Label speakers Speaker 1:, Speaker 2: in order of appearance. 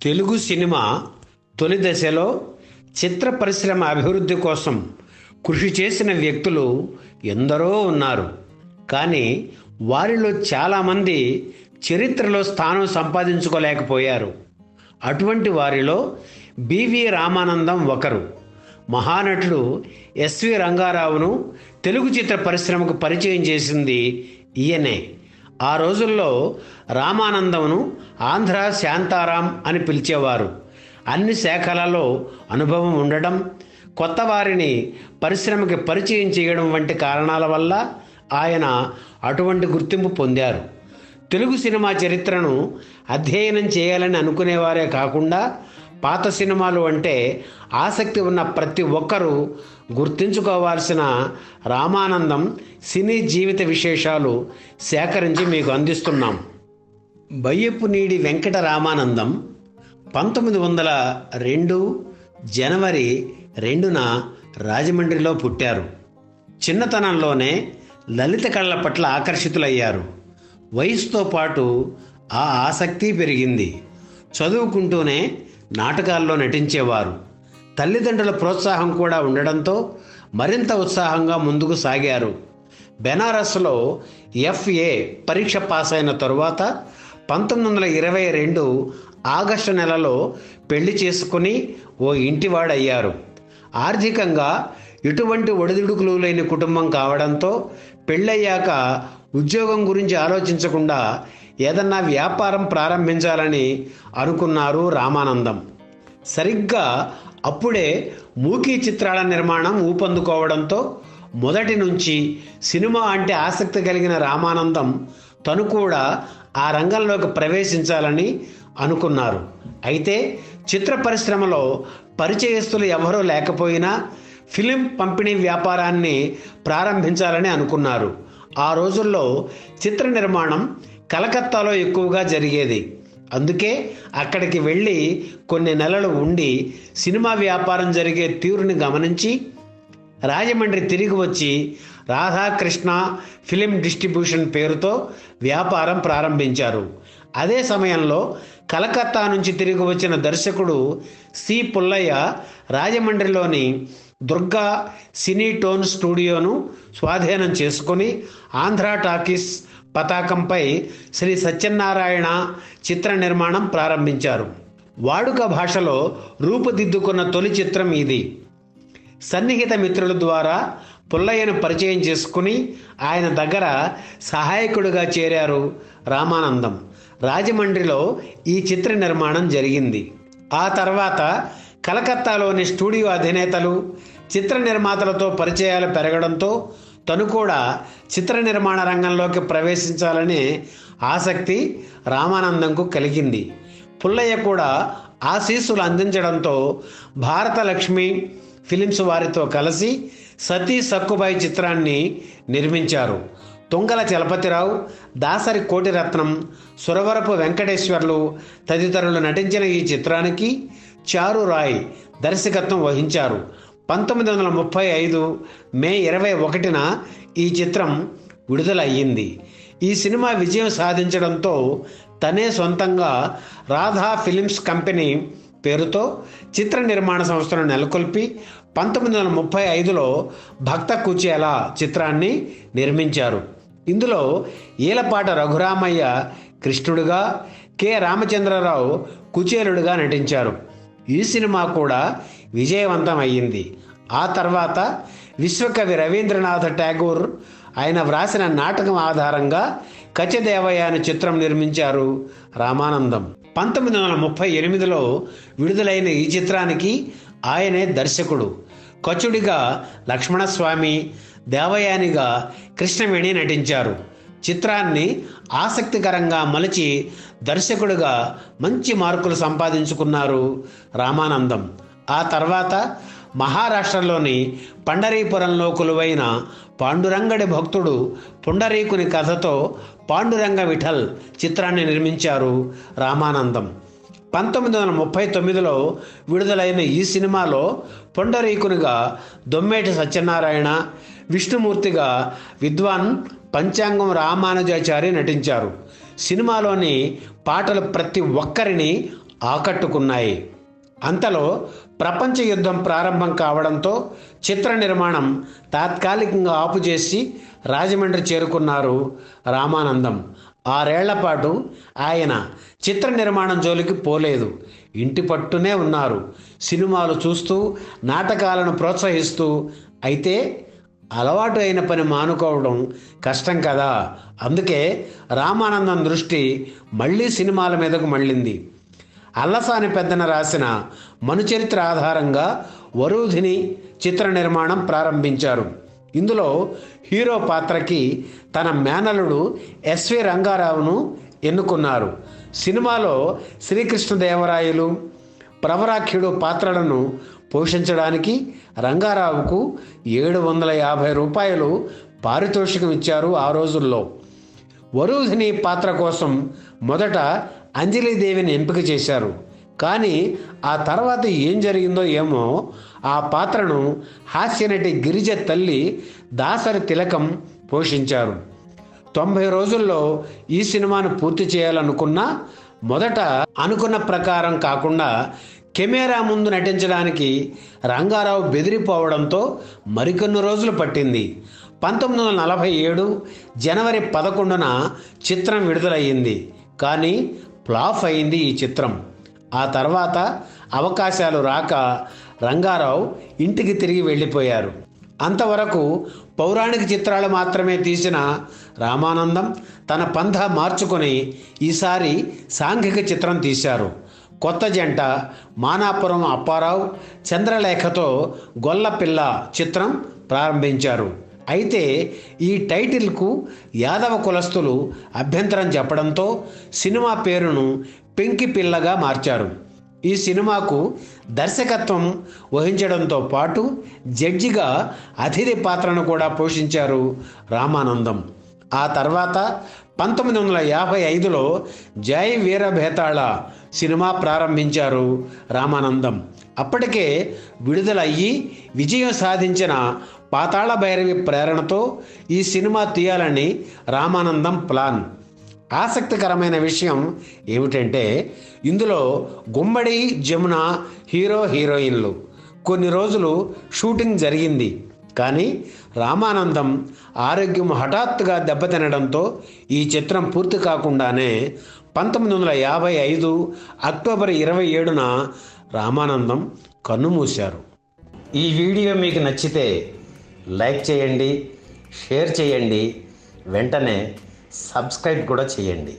Speaker 1: Telugu cinema తొలి దశలో చిత్ర పరిశ్రమ అభివృద్ధి కోసం కృషి చేసిన వ్యక్తులు ఎందరో ఉన్నారు. కానీ వారిలో చాలామంది చరిత్రలో స్థానం సంపాదించుకోలేకపోయారు. అటువంటి వారిలో బివి రామానందం ఒకరు. మహానటుడు ఎస్వి రంగారావును తెలుగు చిత్ర పరిశ్రమకు పరిచయం చేసింది ఈయనే. ఆ రోజుల్లో రామానందంను ఆంధ్ర శాంతారాం అని పిలిచేవారు. అన్ని శాఖలలో అనుభవం ఉండడం, కొత్త వారిని పరిశ్రమకి పరిచయం చేయడం వంటి కారణాల వల్ల ఆయన అటువంటి గుర్తింపు పొందారు. తెలుగు సినిమా చరిత్రను అధ్యయనం చేయాలని అనుకునేవారే కాకుండా పాత సినిమాలు అంటే ఆసక్తి ఉన్న ప్రతి ఒక్కరూ గుర్తుంచుకోవాల్సిన రామానందం సినీ జీవిత విశేషాలు సేకరించి మీకు అందిస్తున్నాం. బయ్యపునీడి వెంకట రామానందం 1902 జనవరి 2న రాజమండ్రిలో పుట్టారు. చిన్నతనంలోనే లలిత కళల పట్ల ఆకర్షితులయ్యారు. వయసుతో పాటు ఆ ఆసక్తి పెరిగింది. చదువుకుంటూనే నాటకాల్లో నటించేవారు. తల్లిదండ్రుల ప్రోత్సాహం కూడా ఉండడంతో మరింత ఉత్సాహంగా ముందుకు సాగారు. బెనారస్లో FA పరీక్ష పాస్ అయిన తరువాత 1922 ఆగస్టు నెలలో పెళ్లి చేసుకుని ఓ ఇంటివాడయ్యారు. ఆర్థికంగా ఎటువంటి ఒడిదుడుకులు లేని కుటుంబం కావడంతో పెళ్ళయ్యాక ఉద్యోగం గురించి ఆలోచించకుండా ఏదన్నా వ్యాపారం ప్రారంభించాలని అనుకున్నారు రామానందం. సరిగ్గా అప్పుడే మూకీ చిత్రాల నిర్మాణం ఊపందుకోవడంతో మొదటి నుంచి సినిమా అంటే ఆసక్తి కలిగిన రామానందం తను కూడా ఆ రంగంలోకి ప్రవేశించాలని అనుకున్నారు. అయితే చిత్ర పరిశ్రమలో పరిచయస్తులు ఎవరూ లేకపోయినా ఫిలిం పంపిణీ వ్యాపారాన్ని ప్రారంభించాలని అనుకున్నారు. ఆ రోజుల్లో చిత్ర నిర్మాణం కలకత్తాలో ఎక్కువగా జరిగేది. అందుకే అక్కడికి వెళ్ళి కొన్ని నెలలు ఉండి సినిమా వ్యాపారం జరిగే తీరుని గమనించి రాజమండ్రి తిరిగి వచ్చి రాధాకృష్ణ ఫిలిం డిస్ట్రిబ్యూషన్ పేరుతో వ్యాపారం ప్రారంభించారు. అదే సమయంలో కలకత్తా నుంచి తిరిగి వచ్చిన దర్శకుడు సి పుల్లయ్య రాజమండ్రిలోని దుర్గా సినీ టోన్ స్టూడియోను స్వాధీనం చేసుకొని ఆంధ్ర టాకీస్ పతాకంపై శ్రీ సత్యనారాయణ చిత్ర నిర్మాణం ప్రారంభించారు. వాడుక భాషలో రూపుదిద్దుకున్న తొలి చిత్రం ఇది. సన్నిహిత మిత్రుల ద్వారా పుల్లయ్యను పరిచయం చేసుకుని ఆయన దగ్గర సహాయకుడిగా చేరారు రామానందం. రాజమండ్రిలో ఈ చిత్ర నిర్మాణం జరిగింది. ఆ తర్వాత కలకత్తాలోని స్టూడియో అధినేతలు, చిత్ర నిర్మాతలతో పరిచయాలు పెరగడంతో తను కూడా చిత్ర నిర్మాణ రంగంలోకి ప్రవేశించాలనే ఆసక్తి రామానందంకు కలిగింది. పుల్లయ్య కూడా ఆశీస్సులు అందించడంతో భారతలక్ష్మి ఫిలిమ్స్ వారితో కలిసి సతీ సక్కుబాయి చిత్రాన్ని నిర్మించారు. తుంగల చలపతిరావు, దాసరి కోటిరత్నం, సురవరపు వెంకటేశ్వర్లు తదితరులు నటించిన ఈ చిత్రానికి చారు రాయ్ దర్శకత్వం వహించారు. 1935 మే 21న ఈ చిత్రం విడుదలయ్యింది. ఈ సినిమా విజయం సాధించడంతో తనే సొంతంగా రాధా ఫిలిమ్స్ కంపెనీ పేరుతో చిత్ర నిర్మాణ సంస్థను నెలకొల్పి 1935లో భక్త కుచేలా చిత్రాన్ని నిర్మించారు. ఇందులో ఈలపాట రఘురామయ్య కృష్ణుడిగా, కె రామచంద్రరావు కుచేలుడిగా నటించారు. ఈ సినిమా కూడా విజయవంతం అయ్యింది. ఆ తర్వాత విశ్వకవి రవీంద్రనాథ్ ఠాగూర్ ఆయన వ్రాసిన నాటకం ఆధారంగా కచదేవయ్య అనే చిత్రం నిర్మించారు రామానందం. 1938లో విడుదలైన ఈ చిత్రానికి ఆయనే దర్శకుడు. కచుడిగా లక్ష్మణస్వామి, దేవయానిగా కృష్ణవేణి నటించారు. చిత్రాన్ని ఆసక్తికరంగా మలిచి దర్శకుడిగా మంచి మార్కులు సంపాదించుకున్నారు రామానందం. ఆ తర్వాత మహారాష్ట్రలోని పండరీపురంలో కొలువైన పాండురంగడి భక్తుడు పుండరీకుని కథతో పాండురంగ విఠల్ చిత్రాన్ని నిర్మించారు రామానందం. 1939లో విడుదలైన ఈ సినిమాలో పుండరీకునిగా దొమ్మేటి సత్యనారాయణ, విష్ణుమూర్తిగా విద్వాన్ పంచాంగం రామానుజాచారి నటించారు. సినిమాలోని పాటలు ప్రతి ఒక్కరిని ఆకట్టుకున్నాయి. అంతలో ప్రపంచ యుద్ధం ప్రారంభం కావడంతో చిత్ర నిర్మాణం తాత్కాలికంగా ఆపుచేసి రాజమండ్రి చేరుకున్నారు రామానందం. 6 ఏళ్ల పాటు ఆయన చిత్ర నిర్మాణం జోలికి పోలేదు. ఇంటి పట్టునే ఉన్నారు. సినిమాలు చూస్తూ నాటకాలను ప్రోత్సహిస్తూ. అయితే అలవాటు అయిన పని మానుకోవడం కష్టం కదా. అందుకే రామానందం దృష్టి మళ్ళీ సినిమాల మీదకు మళ్ళింది. అల్లసాని పెద్దన రాసిన మనుచరిత్ర ఆధారంగా వరూధిని చిత్ర నిర్మాణం ప్రారంభించారు. ఇందులో హీరో పాత్రకి తన మేనలుడు ఎస్వి రంగారావును ఎన్నుకున్నారు. సినిమాలో శ్రీకృష్ణదేవరాయలు, ప్రవరాఖ్యుడు పాత్రలను పోషించడానికి రంగారావుకు 750 రూపాయలు పారితోషికం ఇచ్చారు ఆ రోజుల్లో. వరూధిని పాత్ర కోసం మొదట అంజలీదేవిని ఎంపిక చేశారు. కానీ ఆ తర్వాత ఏం జరిగిందో ఏమో, ఆ పాత్రను హాస్యనటి గిరిజ తల్లి దాసరి తిలకం పోషించారు. 90 రోజుల్లో ఈ సినిమాను పూర్తి చేయాలనుకున్నా మొదట అనుకున్న ప్రకారం కాకుండా కెమెరా ముందు నటించడానికి రంగారావు బెదిరిపోవడంతో మరికొన్ని రోజులు పట్టింది. 1947 జనవరి 11న చిత్రం విడుదలయ్యింది. కానీ ఫ్లాప్ అయింది ఈ చిత్రం. ఆ తర్వాత అవకాశాలు రాక రంగారావు ఇంటికి తిరిగి వెళ్ళిపోయారు. అంతవరకు పౌరాణిక చిత్రాలు మాత్రమే తీసిన రామానందం తన పంథా మార్చుకొని ఈసారి సాంఘిక చిత్రం తీశారు. కొత్త జంట మానాపురం అప్పారావు, చంద్రలేఖతో గొల్లపిల్ల చిత్రం ప్రారంభించారు. అయితే ఈ టైటిల్కు యాదవ కులస్తులు అభ్యంతరం చెప్పడంతో సినిమా పేరును పెంకి పిల్లగా మార్చారు. ఈ సినిమాకు దర్శకత్వం వహించడంతో పాటు జడ్జిగా అతిథి పాత్రను కూడా పోషించారు రామానందం. ఆ తర్వాత 1955లో జై వీరభేతాళ సినిమా ప్రారంభించారు రామానందం. అప్పటికే విడుదలయ్యి విజయం సాధించిన పాతాళ భైరవి ప్రేరణతో ఈ సినిమా తీయాలని రామానందం ప్లాన్. ఆసక్తికరమైన విషయం ఏమిటంటే ఇందులో గుమ్మడి, జమున హీరో హీరోయిన్లు. కొన్ని రోజులు షూటింగ్ జరిగింది. కానీ రామానందం ఆరోగ్యం హఠాత్తుగా దెబ్బతినడంతో ఈ చిత్రం పూర్తి కాకుండానే 1955 అక్టోబర్ 27న రామానందం కన్నుమూశారు. ఈ వీడియో మీకు నచ్చితే లైక్ చేయండి, షేర్ చేయండి, వెంటనే సబ్స్క్రైబ్ కూడా చేయండి.